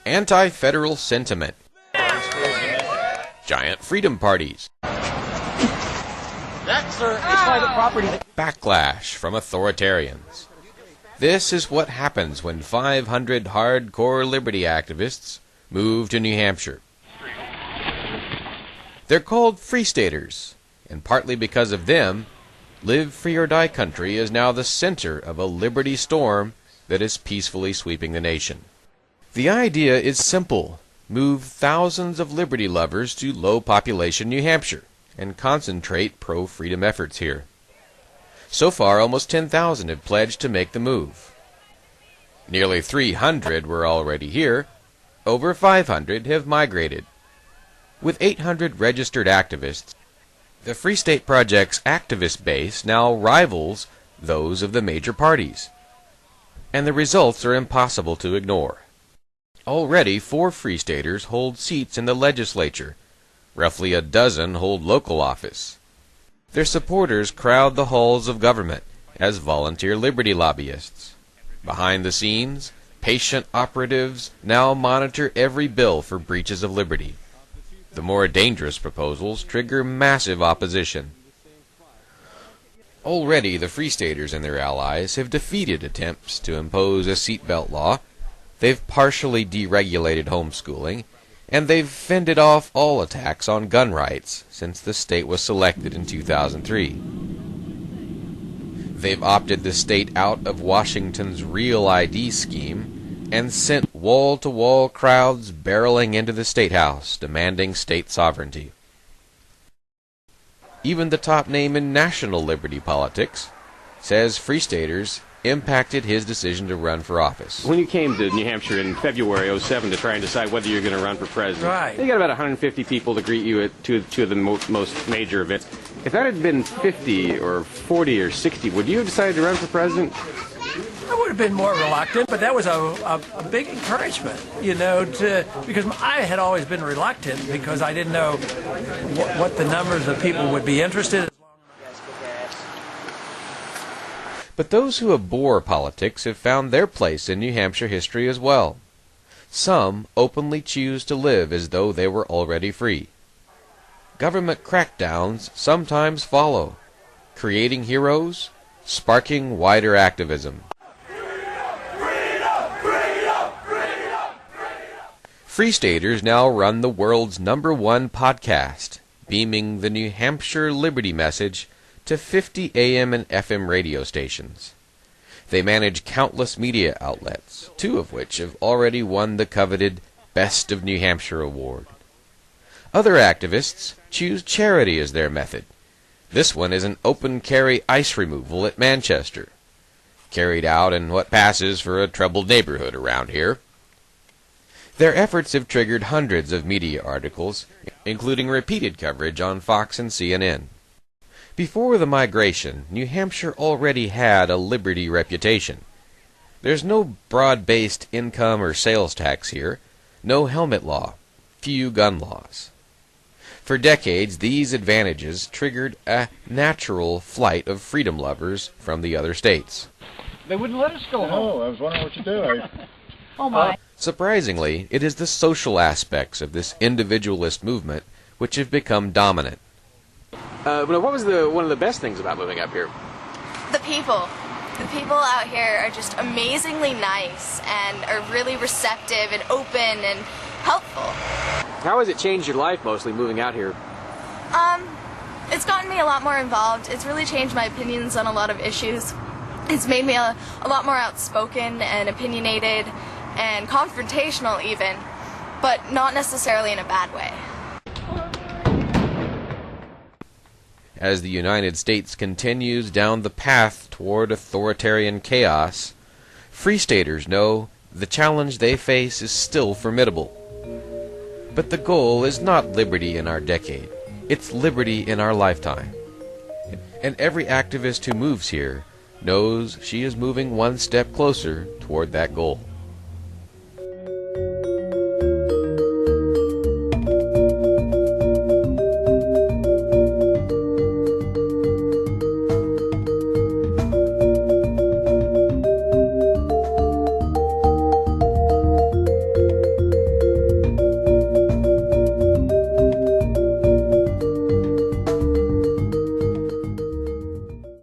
Anti-federal sentiment. Giant freedom parties. That, sir, is private property. Backlash from authoritarians. This is what happens when 500 hardcore liberty activists move to New Hampshire. They're called Free Staters, and partly because of them, Live Free or Die country is now the center of a liberty storm that is peacefully sweeping the nation. The idea is simple. Move thousands of liberty lovers to low-population New Hampshire and concentrate pro-freedom efforts here. So far, almost 10,000 have pledged to make the move. Nearly 300 were already here. Over 500 have migrated. With 800 registered activists, the Free State Project's activist base now rivals those of the major parties. And the results are impossible to ignore. Already 4 Free Staters hold seats in the legislature. Roughly a dozen hold local office. Their supporters crowd the halls of government as volunteer liberty lobbyists. Behind the scenes, patient operatives now monitor every bill for breaches of liberty. The more dangerous proposals trigger massive opposition. Already the Free Staters and their allies have defeated attempts to impose a seatbelt law. They've partially deregulated homeschooling, and they've fended off all attacks on gun rights since the state was selected in 2003. They've opted the state out of Washington's Real ID scheme and sent wall-to-wall crowds barreling into the State House, demanding state sovereignty. Even the top name in national liberty politics says Free Staters impacted his decision to run for office. When you came to New Hampshire in February '07 to try and decide whether you're going to run for president, right, you got about 150 people to greet you at two of the most major events. If that had been 50 or 40 or 60, would you have decided to run for president? I would have been more reluctant, but that was a big encouragement, because I had always been reluctant because I didn't know what the numbers of people would be interested in. But those who abhor politics have found their place in New Hampshire history as well. Some openly choose to live as though they were already free. Government crackdowns sometimes follow, creating heroes, sparking wider activism. Free Staters now run the world's #1 podcast, beaming the New Hampshire Liberty message to 50 AM and FM radio stations. They manage countless media outlets, 2 of which have already won the coveted Best of New Hampshire award. Other activists choose charity as their method. This one is an open-carry ice removal at Manchester, carried out in what passes for a troubled neighborhood around here. Their efforts have triggered hundreds of media articles, including repeated coverage on Fox and CNN. Before the migration, New Hampshire already had a liberty reputation. There's no broad-based income or sales tax here, no helmet law, few gun laws. For decades, these advantages triggered a natural flight of freedom lovers from the other states. They wouldn't let us go home. I was wondering what you did. Oh, my. Surprisingly, it is the social aspects of this individualist movement which have become dominant. What was one of the best things about moving up here? The people. The people out here are just amazingly nice and are really receptive and open and helpful. How has it changed your life mostly moving out here? It's gotten me a lot more involved. It's really changed my opinions on a lot of issues. It's made me a lot more outspoken and opinionated and confrontational even, but not necessarily in a bad way. As the United States continues down the path toward authoritarian chaos, Free Staters know the challenge they face is still formidable. But the goal is not liberty in our decade. It's liberty in our lifetime. And every activist who moves here knows she is moving one step closer toward that goal.